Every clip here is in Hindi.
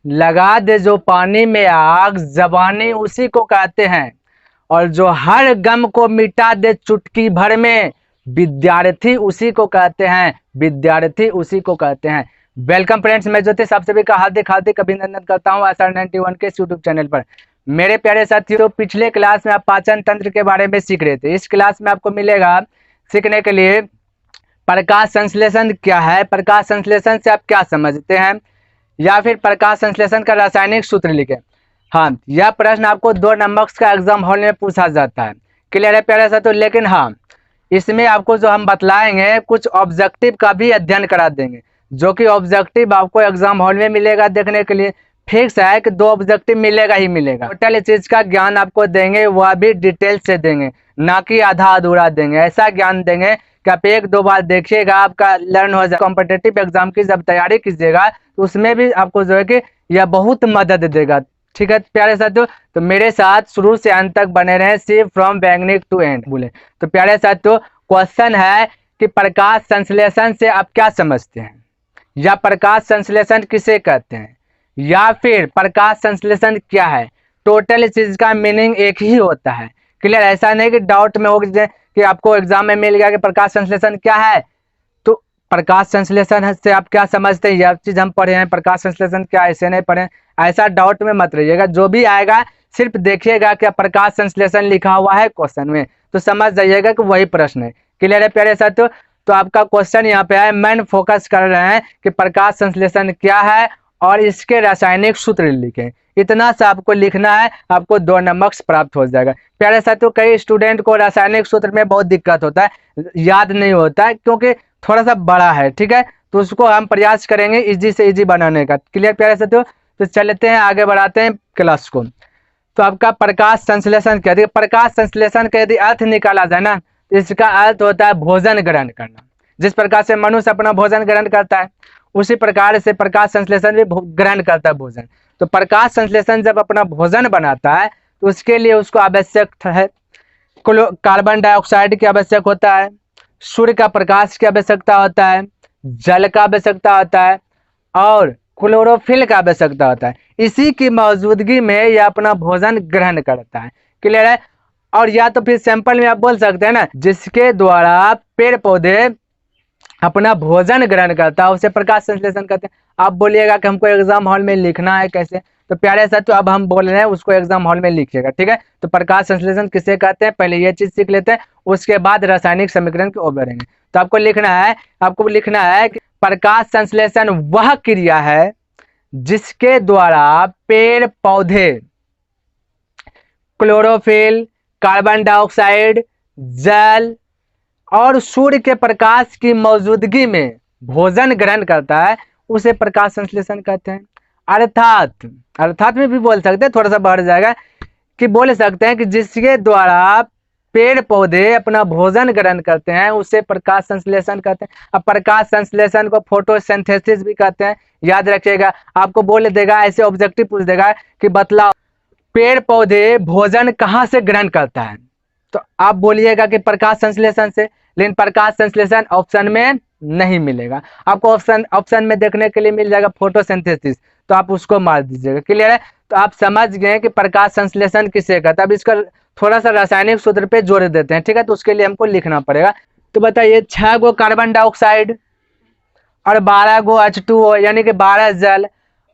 लगा दे जो पानी में आग, जबानी उसी को कहते हैं। और जो हर गम को मिटा दे चुटकी भर में, विद्यार्थी उसी को कहते हैं, विद्यार्थी उसी को कहते हैं। वेलकम फ्रेंड्स, मैं ज्योतिष आप सभी का हार्दिक हार्दिक अभिनंदन करता हूं SR 91 के यूट्यूब चैनल पर। मेरे प्यारे साथियों, पिछले क्लास में आप पाचन तंत्र के बारे में सीख रहे थे। इस क्लास में आपको मिलेगा सीखने के लिए प्रकाश संश्लेषण क्या है, प्रकाश संश्लेषण से आप क्या समझते हैं, या फिर प्रकाश संश्लेषण का रासायनिक सूत्र लिखें। हाँ, यह प्रश्न आपको 2 नंबर्स का एग्जाम हॉल में पूछा जाता है। क्लियर है प्यारे साथियों? लेकिन हाँ, इसमें आपको जो हम बतलाएंगे कुछ ऑब्जेक्टिव का भी अध्ययन करा देंगे, जो कि ऑब्जेक्टिव आपको एग्जाम हॉल में मिलेगा देखने के लिए। फिक्स है कि 2 ऑब्जेक्टिव मिलेगा ही मिलेगा। टोटल चीज का ज्ञान आपको देंगे, वह भी डिटेल से देंगे, ना कि आधा अधूरा देंगे। ऐसा ज्ञान देंगे कि आप 1-2 बार देखिएगा, आपका लर्न हो जाए। कॉम्पिटिटिव एग्जाम की जब तैयारी कीजिएगा तो उसमें भी आपको जो है कि यह बहुत मदद देगा। ठीक है प्यारे साथियों, तो मेरे साथ शुरू से अंत तक बने रहे, सी फ्रॉम बिगिनिंग टू एंड बोले। तो प्यारे साथियों, क्वेश्चन है कि प्रकाश संश्लेषण से आप क्या समझते हैं, या प्रकाश संश्लेषण किसे कहते हैं, या फिर प्रकाश संश्लेषण क्या है। टोटल चीज का मीनिंग एक ही होता है। क्लियर? ऐसा नहीं कि डाउट में हो कि आपको एग्जाम में मिल गया कि प्रकाश संश्लेषण क्या है, तो प्रकाश संश्लेषण से आप क्या समझते हैं, यह चीज हम पढ़े हैं, प्रकाश संश्लेषण क्या ऐसे नहीं पढ़े। ऐसा डाउट में मत रहिएगा, जो भी आएगा सिर्फ देखिएगा कि प्रकाश संश्लेषण लिखा हुआ है क्वेश्चन में, तो समझ जाइएगा कि वही प्रश्न है। क्लियर है प्यारे साथियों? तो आपका क्वेश्चन यहाँ पे है, मेन फोकस कर रहे हैं कि प्रकाश संश्लेषण क्या है और इसके रासायनिक सूत्र लिखें। इतना सा आपको लिखना है, आपको 2 नंबर प्राप्त हो जाएगा। प्यारे साथियों, कई स्टूडेंट को रासायनिक सूत्र में बहुत दिक्कत होता है, याद नहीं होता है, क्योंकि थोड़ा सा बड़ा है। ठीक है, तो उसको हम प्रयास करेंगे इजी से इजी बनाने का। क्लियर प्यारे साथियों? तो चलते हैं आगे, बढ़ाते हैं क्लास को। तो आपका प्रकाश संश्लेषण क्या है? प्रकाश संश्लेषण का यदि अर्थ निकाला जाए ना, तो इसका अर्थ होता है भोजन ग्रहण करना। जिस प्रकार से मनुष्य अपना भोजन ग्रहण करता है, उसी प्रकार से प्रकाश संश्लेषण भी ग्रहण करता है भोजन। तो प्रकाश संश्लेषण जब अपना भोजन बनाता है तो उसके लिए उसको आवश्यक है कार्बन डाइऑक्साइड की आवश्यक होता है, सूर्य का प्रकाश की आवश्यकता होता है, जल का आवश्यकता होता है, और क्लोरोफिल का आवश्यकता होता है। इसी की मौजूदगी में यह अपना भोजन ग्रहण करता है। क्लियर है? और या तो फिर सैंपल में आप बोल सकते हैं ना, जिसके द्वारा पेड़ पौधे अपना भोजन ग्रहण करता है उसे प्रकाश संश्लेषण कहते हैं। आप बोलिएगा कि हमको एग्जाम हॉल में लिखना है कैसे, तो प्यारे साथियों अब हम बोल रहे हैं उसको एग्जाम हॉल में लिखिएगा। ठीक है, तो प्रकाश संश्लेषण किसे कहते हैं, पहले ये चीज सीख लेते हैं, उसके बाद रासायनिक समीकरण की ओर बढ़ेंगे। तो आपको लिखना है कि प्रकाश संश्लेषण वह क्रिया है जिसके द्वारा पेड़ पौधे क्लोरोफिल, कार्बन डाइऑक्साइड, जल और सूर्य के प्रकाश की मौजूदगी में भोजन ग्रहण करता है, उसे प्रकाश संश्लेषण कहते हैं। अर्थात में भी बोल सकते हैं, थोड़ा सा बढ़ जाएगा, कि बोल सकते हैं कि जिसके द्वारा पेड़ पौधे अपना भोजन ग्रहण करते हैं उसे प्रकाश संश्लेषण कहते हैं। अब प्रकाश संश्लेषण को फोटोसिंथेसिस भी कहते हैं। याद रखिएगा, आपको बोल देगा, ऐसे ऑब्जेक्टिव पूछ देगा कि बतलाओ पेड़ पौधे भोजन कहाँ से ग्रहण करता है, तो आप बोलिएगा कि प्रकाश संश्लेषण से। लेकिन प्रकाश संश्लेषण ऑप्शन में नहीं मिलेगा आपको। ऑप्शन में देखने के लिए मिल जाएगा फोटोसिंथेसिस, तो आप उसको मार दीजिएगा। क्लियर है? तो आप समझ गए कि प्रकाश संश्लेषण किसे कहता है। अब इसका थोड़ा सा रासायनिक सूत्र पे जोड़ देते हैं। ठीक है, तो उसके लिए हमको लिखना पड़ेगा। तो बताइए, 6 गो कार्बन डाइऑक्साइड और 12 गो H2O, यानी कि 12 जल।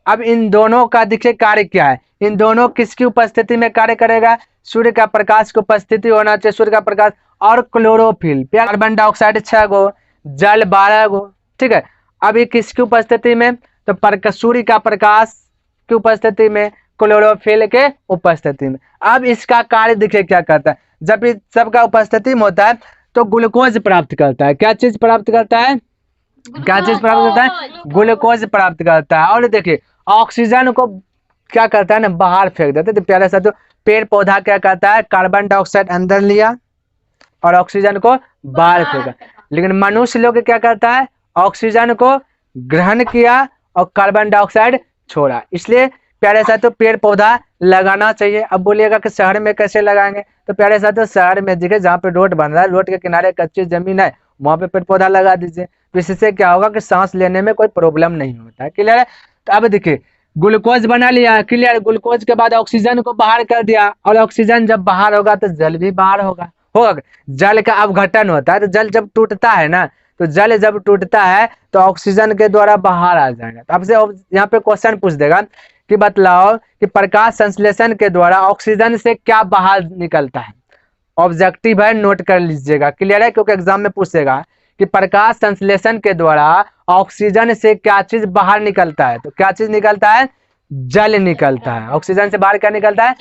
अब इन दोनों का देखिए कार्य क्या है, इन दोनों किसकी उपस्थिति में कार्य करेगा, सूर्य का प्रकाश की उपस्थिति होना चाहिए, सूर्य का प्रकाश और क्लोरोफिल। कार्बन डाइऑक्साइड 6 गो, जल 12 गो। ठीक है, अभी किसकी उपस्थिति में, तो सूर्य का प्रकाश की उपस्थिति में, क्लोरोफिल के उपस्थिति में। अब इसका कार्य देखिए क्या करता है, जब इस सबका उपस्थिति में होता है तो ग्लूकोज प्राप्त करता है। क्या चीज प्राप्त करता है, क्या चीज प्राप्त करता है, ग्लूकोज प्राप्त करता है। और देखिए ऑक्सीजन को क्या करता है ना, बाहर फेंक देते हैं। तो प्यारे साथियों, पेड़ पौधा क्या करता है, कार्बन डाइऑक्साइड अंदर लिया और ऑक्सीजन को बाहर फेंका। लेकिन मनुष्य लोग क्या करता है, ऑक्सीजन को ग्रहण किया और कार्बन डाइऑक्साइड छोड़ा। इसलिए प्यारे साथियों, पेड़ पौधा लगाना चाहिए। अब बोलिएगा कि शहर में कैसे लगाएंगे, तो प्यारे साथियों, शहर में देखिए जहाँ पे रोड बन रहा है, रोड के किनारे कच्ची जमीन है, वहां पे पेड़ पौधा लगा दीजिए। तो इससे क्या होगा कि सांस लेने में कोई प्रॉब्लम नहीं होता है। क्लियर है? तो अब देखिए ग्लूकोज बना लिया, क्लियर। ग्लूकोज के बाद ऑक्सीजन को बाहर कर दिया, और ऑक्सीजन जब बाहर होगा तो जल भी बाहर होगा। जल का अपघटन होता है, तो जल जब टूटता है ना, तो जल जब टूटता है तो ऑक्सीजन के द्वारा बाहर आ जाएगा। तो आपसे यहाँ पे क्वेश्चन पूछ देगा कि बतलाओ कि प्रकाश संश्लेषण के द्वारा ऑक्सीजन से क्या बाहर निकलता है। ऑब्जेक्टिव है, नोट कर लीजिएगा, क्लियर है, क्योंकि एग्जाम में पूछेगा कि प्रकाश संश्लेषण के द्वारा ऑक्सीजन से क्या चीज बाहर निकलता है। तो क्या चीज निकलता है? जल निकलता है। ऑक्सीजन से बाहर क्या निकलता है?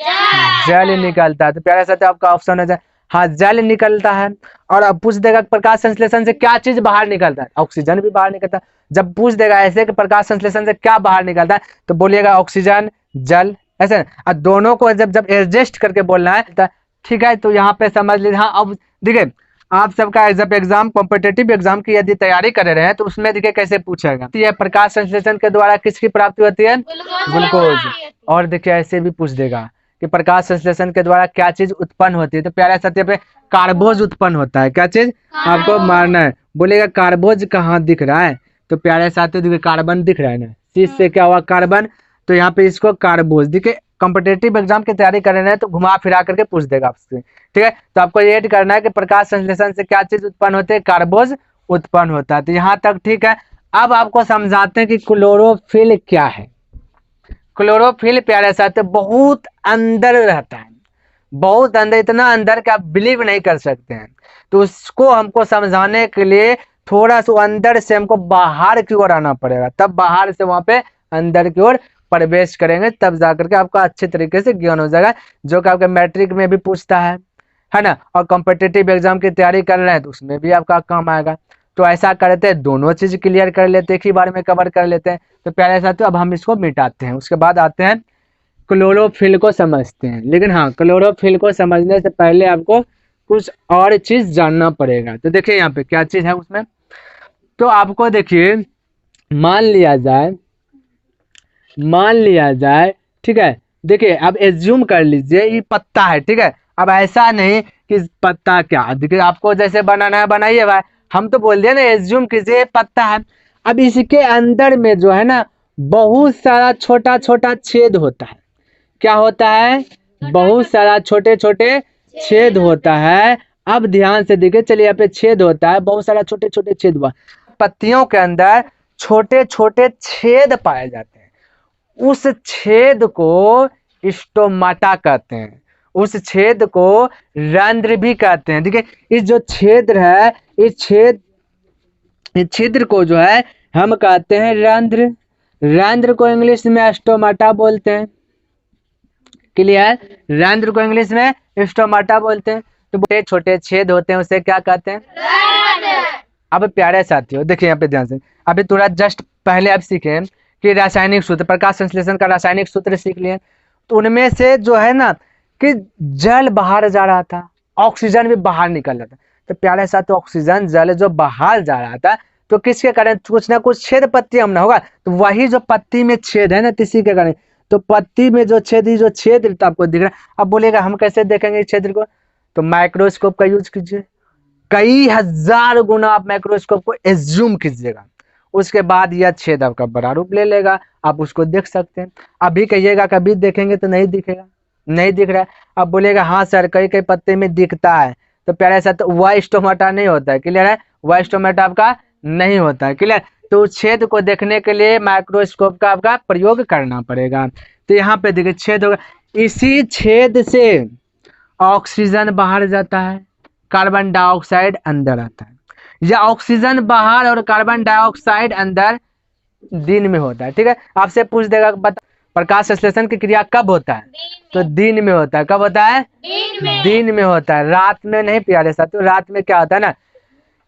जल निकलता है। तो प्यारे साथियों आपका ऑप्शन हो जाए हाँ, जल निकलता है। और अब पूछ देगा प्रकाश संश्लेषण से क्या चीज बाहर निकलता है, ऑक्सीजन भी बाहर निकलता है। जब पूछ देगा ऐसे कि प्रकाश संश्लेषण से क्या बाहर निकलता है, तो बोलिएगा ऑक्सीजन, जल, ऐसे। और दोनों को जब जब एडजस्ट करके बोलना है, ठीक है। तो यहाँ पे समझ लीजिए। हाँ, अब देखिए आप सबका जब एग्जाम कॉम्पिटेटिव एग्जाम की यदि तैयारी कर रहे हैं तो उसमें देखिए कैसे पूछेगा। यह प्रकाश संश्लेषण के द्वारा किसकी प्राप्ति होती है? ग्लूकोज। और देखिए ऐसे भी पूछ देगा कि प्रकाश संश्लेषण के द्वारा क्या चीज उत्पन्न होती है। तो प्यारे साथी पे कार्बोज उत्पन्न होता है। क्या चीज? आपको मारना है। बोलेगा कार्बोज कहाँ दिख रहा है? तो प्यारे साथी देखिए कार्बन दिख रहा है ना, सी से क्या हुआ? कार्बन। तो यहाँ पे इसको कार्बोज। देखिए कॉम्पिटेटिव एग्जाम की तैयारी कर रहे हैं तो घुमा फिरा करके पूछ देगा आपसे, ठीक है। तो आपको ये करना है कि प्रकाश संश्लेषण से क्या चीज उत्पन्न होते है? कार्बोज उत्पन्न होता है। तो यहाँ तक ठीक है। अब आपको समझाते हैं कि क्लोरोफिल क्या है। क्लोरोफिल प्यारे साथ बहुत अंदर रहता है, बहुत अंदर, इतना अंदर कि आप बिलीव नहीं कर सकते हैं। तो उसको हमको समझाने के लिए थोड़ा सा अंदर से हमको बाहर की ओर आना पड़ेगा, तब बाहर से वहां पे अंदर की ओर प्रवेश करेंगे, तब जाकर के आपका अच्छे तरीके से ज्ञान हो जाएगा, जो कि आपके मैट्रिक में भी पूछता है ना। और कॉम्पिटेटिव एग्जाम की तैयारी कर रहे हैं तो उसमें भी आपका काम आएगा। तो ऐसा करते हैं, दोनों चीज क्लियर कर लेते हैं, एक ही बार में कवर कर लेते हैं। तो प्यारे साथियों अब हम इसको मिटाते हैं, उसके बाद आते हैं क्लोरोफिल को समझते हैं। लेकिन हाँ, क्लोरोफिल को समझने से पहले आपको कुछ और चीज जानना पड़ेगा। तो देखिए यहाँ पे क्या चीज है उसमें। तो आपको देखिए मान लिया जाए, ठीक है। देखिए अब एज्यूम कर लीजिए ये पत्ता है, ठीक है। अब ऐसा नहीं कि पत्ता क्या, देखिए आपको जैसे बनाना है बनाइए भाई, हम तो बोल दिए ना एज्यूम कीजिए पत्ता है। अब इसके अंदर में जो है ना बहुत सारा छोटा छोटा छेद होता है। क्या होता है? बहुत सारा छोटे छोटे छेद होता है। अब ध्यान से देखिए, चलिए यहाँ पे छेद होता है, बहुत सारा छोटे छोटे छेद हुआ। पत्तियों के अंदर छोटे छोटे छेद पाए जाते हैं, उस छेद को स्टोमाटा कहते हैं, उस छेद को रंध्र भी कहते हैं। देखिए इस जो छेद है, इस छिद्र को जो है हम कहते हैं रंध्र। रंध्र को इंग्लिश में स्टोमाटा बोलते हैं, क्लियर। रंध्र को इंग्लिश में स्टोमाटा बोलते हैं। तो बड़े छोटे छेद होते हैं उसे क्या कहते हैं? अब प्यारे साथियों देखिए यहाँ पे ध्यान से, अभी थोड़ा जस्ट पहले आप सीखे कि रासायनिक सूत्र, प्रकाश संश्लेषण का रासायनिक सूत्र सीख लिए। तो उनमें से जो है ना कि जल बाहर जा रहा था, ऑक्सीजन भी बाहर निकल रहा था। तो प्यारे साथियों ऑक्सीजन जल जो बाहर जा रहा था, तो किसके कारण? कुछ ना कुछ छेद पत्ती हम ना होगा। तो वही जो पत्ती में छेद है ना, इसी के कारण। तो पत्ती में जो छेद तो आपको दिख रहा है। अब बोलेगा हम कैसे देखेंगे इस छेद को? तो माइक्रोस्कोप का यूज कीजिए, कई हजार गुना आप माइक्रोस्कोप को एज्यूम कीजिएगा, उसके बाद यह छेद आपका बड़ा रूप ले लेगा, आप उसको देख सकते हैं। अभी कहिएगा कभी देखेंगे तो नहीं दिखेगा, नहीं दिख रहा है। अब बोलेगा हाँ सर कई कई पत्ते में दिखता है। तो प्यारे साथ वाई स्टोमाटा नहीं होता है, क्लियर है। वाई स्टोमाटा आपका नहीं होता है, क्लियर। तो छेद को देखने के लिए माइक्रोस्कोप का आपका प्रयोग करना पड़ेगा। तो यहाँ पे देखिए छेद होगा, इसी छेद से ऑक्सीजन बाहर जाता है, कार्बन डाइऑक्साइड अंदर आता है। या ऑक्सीजन बाहर और कार्बन डाइऑक्साइड अंदर दिन में होता है, ठीक है। आपसे पूछ देगा प्रकाश संश्लेषण की क्रिया कब होता है? तो दिन में होता है। कब होता है? दिन में होता है, रात में नहीं प्यारे साथियों। रात में क्या होता है ना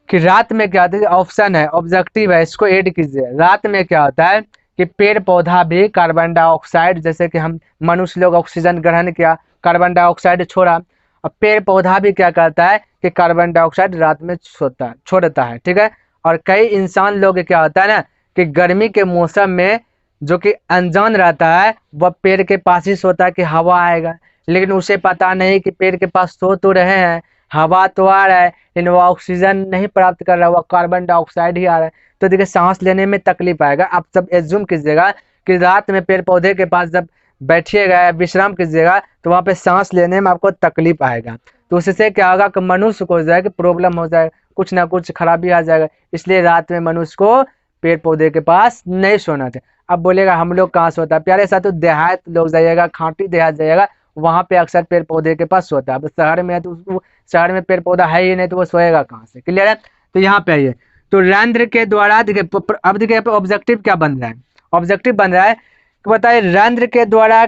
कि रात में क्या होता है, ऑप्शन है, ऑब्जेक्टिव है, इसको ऐड कीजिए। रात में क्या होता है कि पेड़ पौधा भी कार्बन डाइऑक्साइड, जैसे कि हम मनुष्य लोग ऑक्सीजन ग्रहण किया, कार्बन डाइऑक्साइड छोड़ा, अब पेड़ पौधा भी क्या करता है कि कार्बन डाइऑक्साइड रात में छोड़ता है, ठीक है। और कई इंसान लोग क्या होता है ना कि गर्मी के मौसम में जो कि अनजान रहता है, वह पेड़ के पास ही सोता है कि हवा आएगा, लेकिन उसे पता नहीं कि पेड़ के पास सो तो रहे हैं, हवा तो आ रहा है, लेकिन वो ऑक्सीजन नहीं प्राप्त कर रहा है, वह कार्बन डाइऑक्साइड ही आ रहा है। तो देखिए सांस लेने में तकलीफ आएगा। आप सब एज्यूम कीजिएगा कि रात में पेड़ पौधे के पास जब बैठिएगा या विश्राम कीजिएगा तो वहाँ पे सांस लेने में आपको तकलीफ आएगा, तो उससे क्या होगा कि मनुष्य को जो है कि प्रॉब्लम हो जाए, कुछ ना कुछ खराबी आ जाएगा। इसलिए रात में मनुष्य को पेड़ पौधे के पास नहीं सोना चाहिए। अब बोलेगा हम लोग कहाँ सोता है, प्यारे साथियों देहात लोग जाइएगा, खांटी देहात जाइएगा, वहाँ पे अक्सर पेड़ पौधे के पास सोता है। अब शहर में है तो उसको, शहर में पेड़ पौधा है ही नहीं तो वो सोएगा कहाँ से, क्लियर है। तो यहाँ पे आइए, तो रंध्र के द्वारा देखिए, अब देखिए यहाँ पे ऑब्जेक्टिव क्या बन रहा है, ऑब्जेक्टिव बन रहा है कि बताइए रंध्र के द्वारा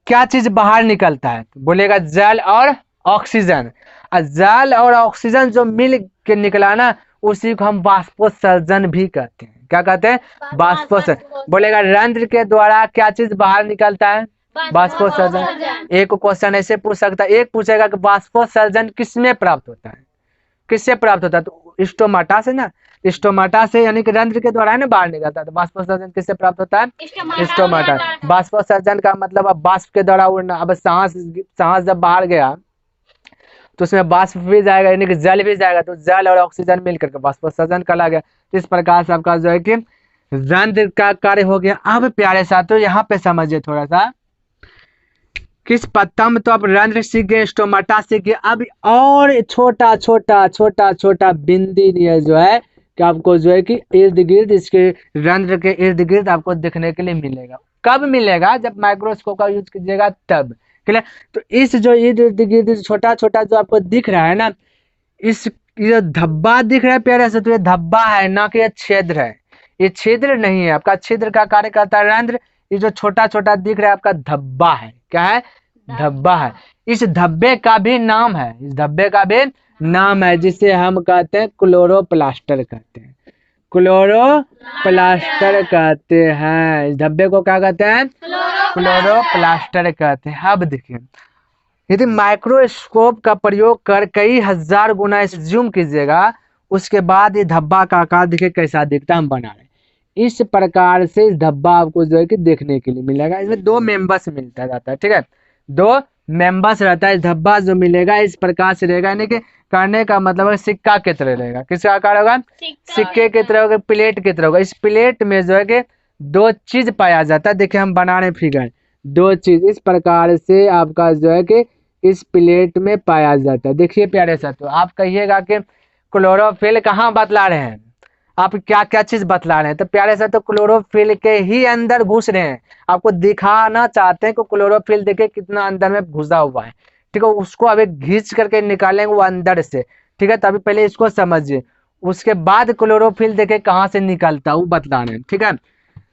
क्या चीज बाहर निकलता है, तो बोलेगा जल और ऑक्सीजन। जल और ऑक्सीजन जो मिल के निकला ना, उसी को हम बाष्पोत्सर्जन भी कहते हैं। क्या कहते हैं? बाष्पोत्सर्जन। बोलेगा रंध्र के द्वारा क्या चीज बाहर निकलता है? बाष्पोत्सर्जन। एक क्वेश्चन ऐसे पूछ सकता है, एक पूछेगा कि बाष्पोत्सर्जन किसमें प्राप्त होता है, किससे प्राप्त होता है, तो स्टोमाटा से ना, स्टोमाटा से, यानी कि रंध्र के द्वारा है ना बाहर निकलता है। तो बाष्पोत्सर्जन किससे प्राप्त होता है? स्टोमाटा। बाष्पोत्सर्जन का मतलब अब बाष्प के द्वारा उड़ना। अब सांस जब बाहर गया तो उसमें बाष्प भी जाएगा, यानी कि जल भी जाएगा, तो जल और ऑक्सीजन मिलकर के बाष्पोत्सर्जन कहला गया। इस प्रकार से आपका जो है कि रंध्र का कार्य हो गया। अब प्यारे साथियों यहाँ पे समझिए थोड़ा सा, किस पत्तम तो आप रंध्र सीख गए, स्टोमाटा सीख गए, अब और छोटा छोटा छोटा छोटा बिंदी जो है कि आपको जो है कि इर्द गिर्द, इसके रंध्र के इर्द गिर्द आपको देखने के लिए मिलेगा। कब मिलेगा? जब माइक्रोस्कोप का यूज कीजिएगा तब, क्लियर। तो इस जो इर्द गिर्द छोटा छोटा जो आपको दिख रहा है ना, इस ये धब्बा दिख रहा है प्यारे से, तो ये धब्बा है ना कि ये छिद्र है, ये छिद्र नहीं है आपका। छिद्र का कार्य करता है रंध्र। ये जो छोटा छोटा दिख रहा है आपका धब्बा है। क्या है? धब्बा है। इस धब्बे का भी नाम है, इस धब्बे का भी नाम है, जिसे हम कहते हैं क्लोरोप्लास्टर कहते हैं, क्लोरोप्लास्टर कहते हैं। इस धब्बे को क्या कहते हैं? क्लोरोप्लास्टर कहते हैं। अब देखिए, यदि माइक्रोस्कोप का प्रयोग कर कई हजार गुना इसे जूम कीजिएगा, उसके बाद ये धब्बा का आकार देखिए कैसा दिखता है, हम बना रहे हैं। इस प्रकार से इस धब्बा आपको जो है कि देखने के लिए मिलेगा। इसमें दो मेंबर्स मिलता जाता है, ठीक है, दो मेंबर्स रहता है। धब्बा जो मिलेगा इस प्रकार से रहेगा, यानी कि करने का मतलब है सिक्का की तरह रहेगा। किसका आकार होगा? सिक्के की तरह होगा, प्लेट की तरह होगा। इस प्लेट में जो है कि दो चीज पाया जाता है। देखिए हम बना रहे फिगर, दो चीज इस प्रकार से आपका जो है कि इस प्लेट में पाया जाता है। देखिए प्यारे साथियों, आप कहिएगा कि क्लोरोफिल कहाँ बतला रहे हैं, आप क्या क्या चीज बतला रहे हैं, तो प्यारे साथियों क्लोरोफिल के ही अंदर घुस रहे हैं। आपको दिखाना चाहते हैं कि क्लोरोफिल देखिए कितना अंदर में घुसा हुआ है, ठीक है। उसको अभी घींच करके निकालेंगे वो अंदर से, ठीक है। तभी पहले इसको समझिए, उसके बाद क्लोरोफिल देखे कहाँ से निकलता है वो बतला रहे हैं, ठीक है।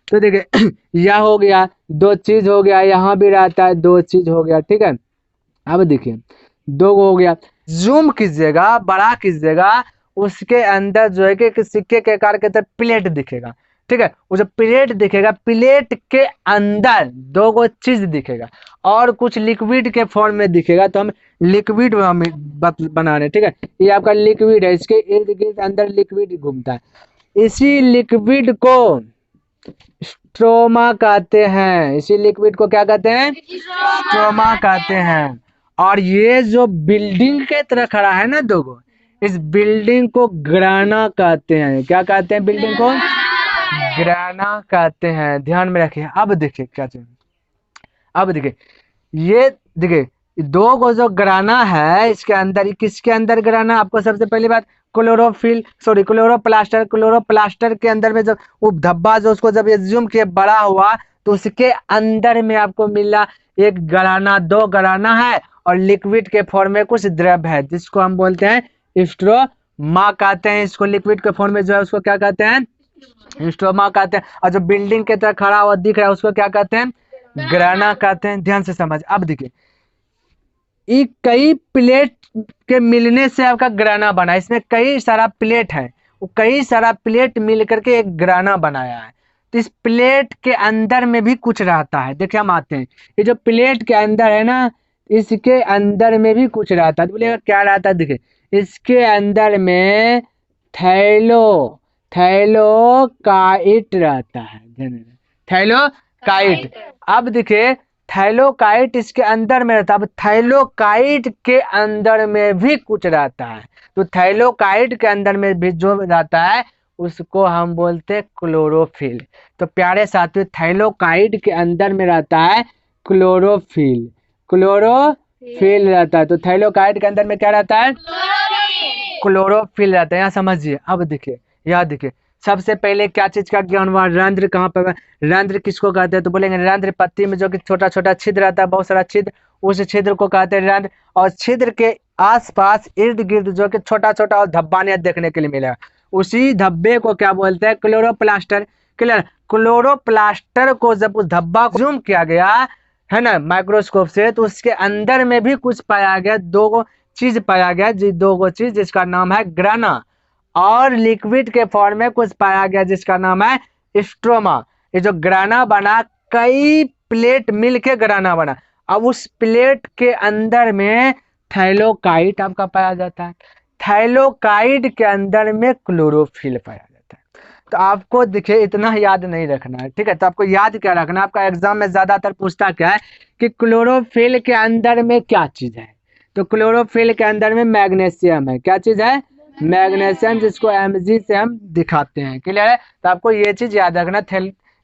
तो देखिए यह हो गया, दो चीज हो गया, यहाँ भी रहता है, दो चीज हो गया, ठीक है। अब देखिए दो हो गया, जूम कीजिएगा, बड़ा कीजिएगा, उसके अंदर जो है कि सिक्के के आकार के तरह प्लेट दिखेगा, ठीक है। वो जो प्लेट दिखेगा, प्लेट के अंदर दो गो चीज दिखेगा और कुछ लिक्विड के फॉर्म में दिखेगा। तो हम लिक्विड बना रहे हैं, ठीक है। ये आपका लिक्विड है, इसके इर्द गिर्द अंदर लिक्विड घूमता है। इसी लिक्विड को स्ट्रोमा कहते हैं, इसी लिक्विड को क्या कहते हैं? स्ट्रोमा कहते हैं। और ये जो बिल्डिंग के तरह खड़ा है ना दो गो, इस बिल्डिंग को ग्राना कहते हैं। क्या कहते हैं? बिल्डिंग को ग्राना कहते हैं, ध्यान में रखिए। अब देखिए क्या चाहिए, अब देखिए, ये देखिए दो गो जो ग्राना है, इसके अंदर, किसके अंदर ग्राना? आपको सबसे पहली बात क्लोरोप्लास्टर, क्लोरोप्लास्टर के अंदर में जब वो धब्बा जो उसको जब ये जूम किए बड़ा हुआ, तो उसके अंदर में आपको मिला एक ग्राना, दो ग्राना है और लिक्विड के फॉर्म में कुछ द्रव है, जिसको हम बोलते हैं स्ट्रोमा कहते हैं। इसको लिक्विड के फॉर्म में जो है उसको क्या कहते हैं? स्ट्रोमा कहते हैं। और जो बिल्डिंग के तरह खड़ा हुआ दिख रहा है उसको क्या कहते हैं? ग्राना कहते हैं। ध्यान से समझ। अब देखिए, ये कई प्लेट के मिलने से आपका ग्राना बना, इसमें कई सारा प्लेट है, वो कई सारा प्लेट मिल करके एक ग्राना बनाया है। तो इस प्लेट के अंदर में भी कुछ रहता है। देखिए हम आते हैं, ये जो प्लेट के अंदर है ना, इसके अंदर में भी कुछ रहता है। तो बोलिएगा क्या रहता है? देखिए इसके अंदर में थैलोकाइट रहता है, थैलोकाइट। अब देखिए थैलोकाइट इसके अंदर में रहता है। अब थैलोकाइट के अंदर में भी कुछ रहता है, तो थैलोकाइट के अंदर में भी जो रहता है उसको हम बोलते हैं क्लोरोफिल। तो प्यारे साथियों, थाइलोकाइड के अंदर में रहता है क्लोरोफिल, क्लोरोफिल रहता है। तो थाइलोकाइड के अंदर में क्या रहता है? क्लोरोफिल रहता है। यहाँ समझिए। अब देखिए, यहाँ देखिए, सबसे पहले क्या चीज का ज्ञान हुआ? रंध्र कहाँ पर? रंध्र किसको कहते हैं? तो बोलेंगे रंध्र पत्ती में जो कि छोटा छोटा छिद्र रहता है, बहुत सारा छिद्र, उस छिद्र को कहते हैं रंध्र। और छिद्र के आसपास इर्द गिर्द जो कि छोटा छोटा और धब्बा नहीं देखने के लिए मिलेगा, उसी धब्बे को क्या बोलते हैं? क्लोरोप्लास्टर। क्लियर? क्लोरोप्लास्टर को जब उस धब्बा को जूम किया गया है ना माइक्रोस्कोप से, तो उसके अंदर में भी कुछ पाया गया, दो चीज पाया गया, दो चीज, जिसका नाम है ग्राना, और लिक्विड के फॉर्म में कुछ पाया गया जिसका नाम है स्ट्रोमा। ये जो ग्राना बना, कई प्लेट मिलके ग्राना बना। अब उस प्लेट के अंदर में थाइलोकाइड आपका पाया जाता है। थाइलोकाइड के अंदर में क्लोरोफिल पाया जाता है। तो आपको देखिए इतना याद नहीं रखना है, ठीक है? तो आपको याद क्या रखना है? आपका एग्जाम में ज्यादातर पूछता क्या है कि क्लोरोफिल के अंदर में क्या चीज है? तो क्लोरोफिल के अंदर में मैग्नीशियम है। क्या चीज है? मैग्नीशियम, जिसको Mg से हम दिखाते हैं। क्लियर है? तो आपको ये चीज याद रखना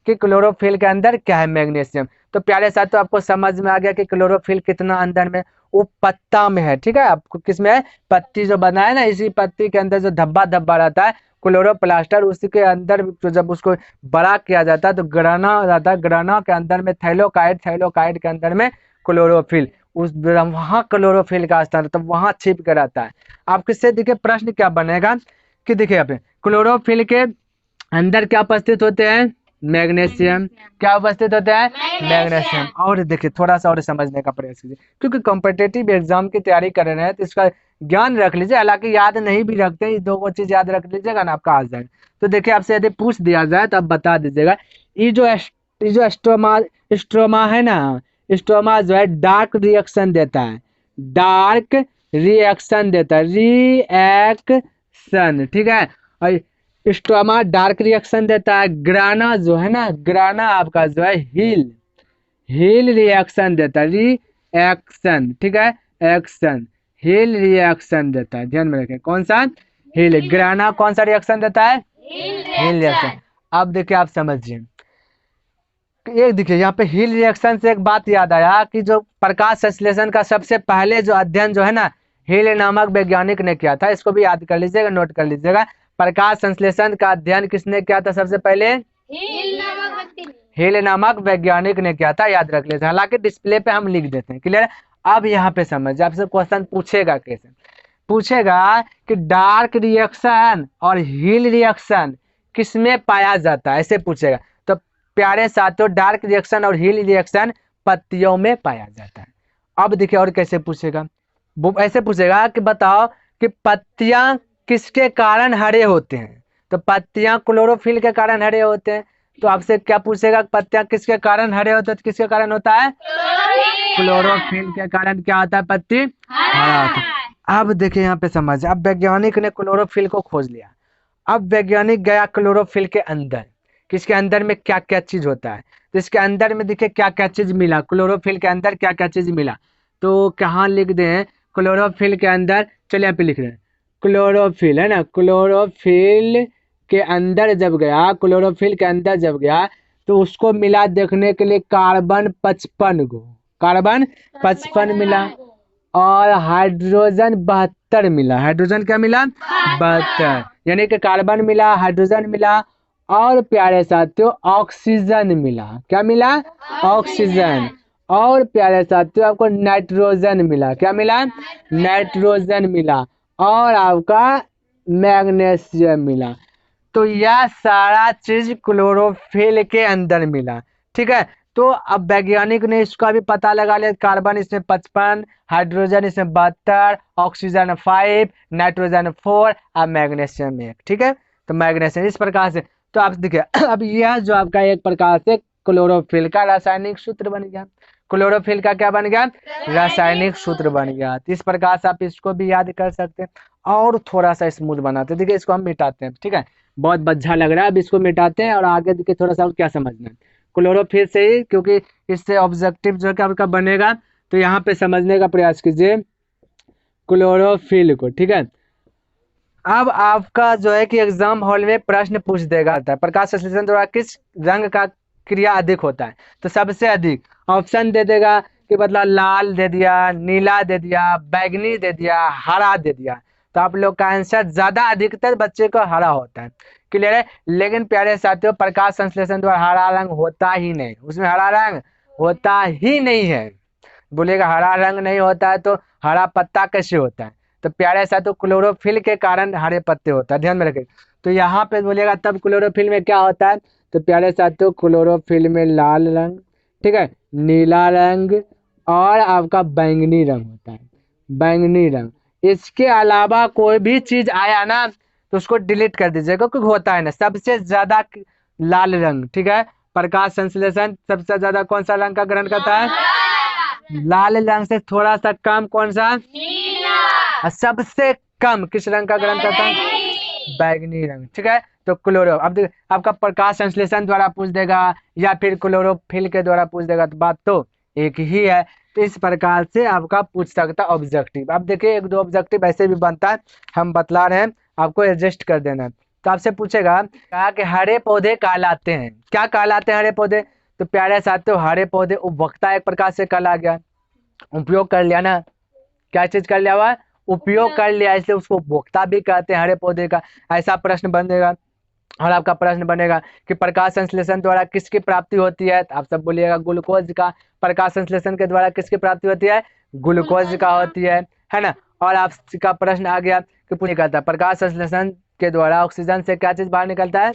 कि क्लोरोफिल के अंदर क्या है? मैग्नीशियम। तो प्यारे साथ, तो आपको समझ में आ गया कि क्लोरोफिल कितना अंदर में, वो पत्ता में है। ठीक है? आपको किस में है? पत्ती जो बना है ना, इसी पत्ती के अंदर जो धब्बा धब्बा रहता है क्लोरोप्लास्टर, उसी के अंदर तो जब उसको बड़ा किया जाता है तो ग्राना हो जाता है। ग्राना के अंदर में थाइलोकाइड, थाइलोकाइड के अंदर में क्लोरोफिल, उस वहां क्लोरोफिल का स्थान, तो वहां छिप कर रहता है। आप किससे देखिए प्रश्न क्या बनेगा कि देखिए यहाँ पे क्लोरोफिल के अंदर क्या उपस्थित होते हैं? मैग्नीशियम। क्या उपस्थित होता है? मैग्नीशियम। और देखिए थोड़ा सा और समझने का प्रयास कीजिए, क्योंकि कॉम्पिटेटिव एग्जाम की तैयारी कर रहे हैं तो इसका ज्ञान रख लीजिए। हालांकि याद नहीं भी रखते, ये दो चीज याद रख लीजिएगा ना, आपका आ जाएगा। तो देखिए, आपसे यदि पूछ दिया जाए तो आप बता दीजिएगा। ये जो स्ट्रोमा स्ट्रोमा है ना, स्ट्रोमा जो है डार्क रिएक्शन देता है, डार्क रिएक्शन देता है, रिएक्शन। ठीक है? और स्ट्रोमा डार्क रिएक्शन देता है। ग्राना जो है ना, ग्राना आपका जो है हील रिएक्शन देता है, रिएक्शन। ठीक है? एक्शन, हील रिएक्शन देता है। ध्यान में रखें, कौन सा? हील। ग्राना कौन सा रिएक्शन देता है? Heel reaction. अब देखिए, आप समझिए, एक देखिए यहाँ पे हील रिएक्शन से एक बात याद आया कि जो प्रकाश संश्लेषण का सबसे पहले जो अध्ययन जो है ना, हील नामक वैज्ञानिक ने किया था। इसको भी याद कर लीजिएगा, नोट कर लीजिएगा। प्रकाश संश्लेषण का अध्ययन किसने किया था सबसे पहले? हील नामक वैज्ञानिक ने किया था, याद रख लीजिए। हालांकि डिस्प्ले पे हम लिख देते हैं। क्लियर? अब यहाँ पे समझ, आपसे क्वेश्चन पूछेगा कैसे? पूछेगा कि डार्क रिएक्शन और हील रिएक्शन किसमें पाया जाता है, ऐसे पूछेगा। तो प्यारे साथियों, डार्क रिएक्शन और हील रिएक्शन पत्तियों में पाया जाता है। अब देखिए और कैसे पूछेगा, वो ऐसे पूछेगा कि बताओ कि पत्तियां किसके कारण हरे होते हैं? तो पत्तियां क्लोरोफिल के कारण हरे होते हैं। तो आपसे क्या पूछेगा, पत्तियां किसके कारण हरे होते हैं? तो किसके कारण होता है? क्लोरोफिल के कारण क्या होता है? पत्ती हरा होता है। अब देखिए यहाँ पे समझ, अब वैज्ञानिक ने क्लोरोफिल को खोज लिया। अब वैज्ञानिक गया क्लोरोफिल के अंदर, किसके अंदर में क्या क्या चीज होता है। तो इसके अंदर में देखिए क्या क्या चीज मिला, क्लोरोफिल के अंदर क्या क्या चीज मिला। तो कहाँ लिख दें क्लोरोफिल के अंदर? चलिए यहाँ पे लिख रहे हैं क्लोरोफिल, है ना। क्लोरोफिल के अंदर जब गया, क्लोरोफिल के अंदर जब गया, तो उसको मिला देखने के लिए कार्बन 55 गो, कार्बन 55 मिला, और हाइड्रोजन 72 मिला। हाइड्रोजन क्या मिला? 72। यानी कि कार्बन मिला, हाइड्रोजन मिला, और प्यारे साथियों ऑक्सीजन मिला। क्या मिला? ऑक्सीजन। और प्यारे साथियों आपको नाइट्रोजन मिला। क्या मिला? नाइट्रोजन मिला। और आपका मैग्नीशियम मिला। तो यह सारा चीज क्लोरोफिल के अंदर मिला। ठीक है? तो अब वैज्ञानिक ने इसका भी पता लगा लिया, कार्बन इसमें 55, हाइड्रोजन इसमें 72, ऑक्सीजन 5, नाइट्रोजन 4 और मैग्नीशियम 1। ठीक है? तो मैग्नीशियम इस प्रकार से। तो आप देखिए अब यह जो आपका एक प्रकार से क्लोरोफिल का रासायनिक सूत्र बन गया। क्लोरोफिल का क्या बन गया? रासायनिक सूत्र बन गया। तो इस प्रकार से आप इसको भी याद कर सकते हैं। और थोड़ा सा स्मूथ बनाते हैं। देखिए इसको हम मिटाते हैं। ठीक है? बहुत बज्झा लग रहा है, अब इसको मिटाते हैं और आगे देखिए थोड़ा सा और क्या समझना है क्लोरोफिल से ही, क्योंकि इससे ऑब्जेक्टिव जो है क्या आपका बनेगा। तो यहाँ पे समझने का प्रयास कीजिए क्लोरोफिल को। ठीक है? अब आपका जो है कि एग्जाम हॉल में प्रश्न पूछ देगा था, प्रकाश संश्लेषण द्वारा किस रंग का क्रिया अधिक होता है, तो सबसे अधिक ऑप्शन दे देगा कि मतलब लाल दे दिया, नीला दे दिया, बैगनी दे दिया, हरा दे दिया। तो आप लोग का आंसर ज्यादा अधिकतर बच्चे को हरा होता है। क्लियर है। लेकिन प्यारे साथियों, प्रकाश संश्लेषण द्वारा हरा रंग होता ही नहीं, उसमें हरा रंग होता ही नहीं है। बोलेगा हरा रंग नहीं होता है तो हरा पत्ता कैसे होता है, तो प्यारे साथियों क्लोरोफिल के कारण हरे पत्ते होता है, ध्यान में रखें। तो यहाँ पे बोलेगा तब क्लोरोफिल में क्या होता है, तो प्यारे साथियों क्लोरोफिल में लाल रंग, ठीक है, नीला रंग और आपका बैंगनी रंग होता है, बैंगनी रंग। इसके अलावा कोई भी चीज आया ना तो उसको डिलीट कर दीजिएगा, क्योंकि होता है ना सबसे ज्यादा लाल रंग, ठीक है। प्रकाश संश्लेषण सबसे ज्यादा कौन सा रंग का ग्रहण करता है, लाल रंग से थोड़ा सा कम कौन सा, और सबसे कम किस रंग का ग्रहण करता है, बैगनी रंग, ठीक है। तो क्लोरो, अब आपका प्रकाश संश्लेषण द्वारा पूछ देगा या फिर क्लोरोफिल के द्वारा पूछ देगा, तो बात तो एक ही है। तो इस प्रकार से आपका पूछ सकता है ऑब्जेक्टिव। अब देखिए एक दो ऑब्जेक्टिव ऐसे भी बनता है, हम बतला रहे हैं, आपको एडजस्ट कर देना है। तो आपसे पूछेगा, कहा कि हरे पौधे कहलाते हैं, क्या कहलाते हैं हरे पौधे, तो प्यारे साथियों हरे पौधे उपभोक्ता एक प्रकार से कहला गया, उपयोग कर लिया ना, क्या चीज कर लिया हुआ, उपयोग कर लिया, इसलिए उसको उपभोक्ता भी कहते हैं हरे पौधे का। ऐसा प्रश्न बनेगा। और आपका प्रश्न बनेगा कि प्रकाश संश्लेषण द्वारा किसकी प्राप्ति होती है, तो आप सब बोलिएगा ग्लूकोज का। प्रकाश संश्लेषण के द्वारा किसकी प्राप्ति होती है, ग्लूकोज का होती है ना। और आपका प्रश्न आ गया कि पूछ निकलता है प्रकाश संश्लेषण के द्वारा ऑक्सीजन से क्या चीज बाहर निकलता है,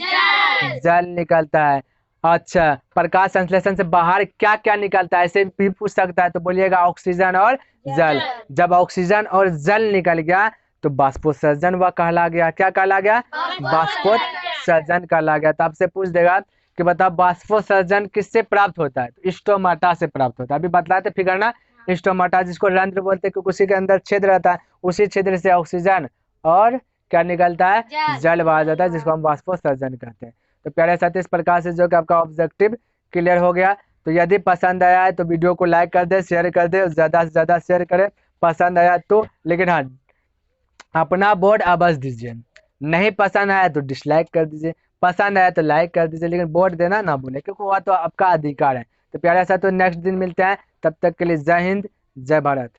जल निकलता है। अच्छा, प्रकाश संश्लेषण से बाहर क्या क्या निकलता है, ऐसे भी पूछ सकता है, तो बोलिएगा ऑक्सीजन और जल। जब ऑक्सीजन और जल निकल गया तो बाष्पोत्सर्जन वह कहला गया, क्या कहला गया, बाष्पोत्सर्जन कहला गया। तो आपसे पूछ देगा कि बताओ बाष्पोत्सर्जन किससे प्राप्त होता है, तो स्टोमाटा से प्राप्त होता है। अभी बतलाए थे फिगर ना, स्टोमाटा जिसको रंध्र बोलते हैं, क्योंकि उसी के अंदर छिद्र रहता है, उसी छिद्र से ऑक्सीजन और क्या निकलता है, जल बाहर जाता है, जिसको हम बाष्पोत्सर्जन कहते हैं। तो प्यारे साथी, इस प्रकार से जो कि आपका ऑब्जेक्टिव क्लियर हो गया। तो यदि पसंद आया है तो वीडियो को लाइक कर दे, शेयर कर दे, ज़्यादा से ज़्यादा शेयर करें पसंद आया तो। लेकिन हाँ, अपना बोर्ड आवाज दीजिए, नहीं पसंद आया तो डिसलाइक कर दीजिए, पसंद आया तो लाइक कर दीजिए, लेकिन बोर्ड देना ना भूलें, क्योंकि वह तो आपका अधिकार है। तो प्यारे साथियों नेक्स्ट दिन मिलते हैं, तब तक के लिए जय हिंद, जय भारत।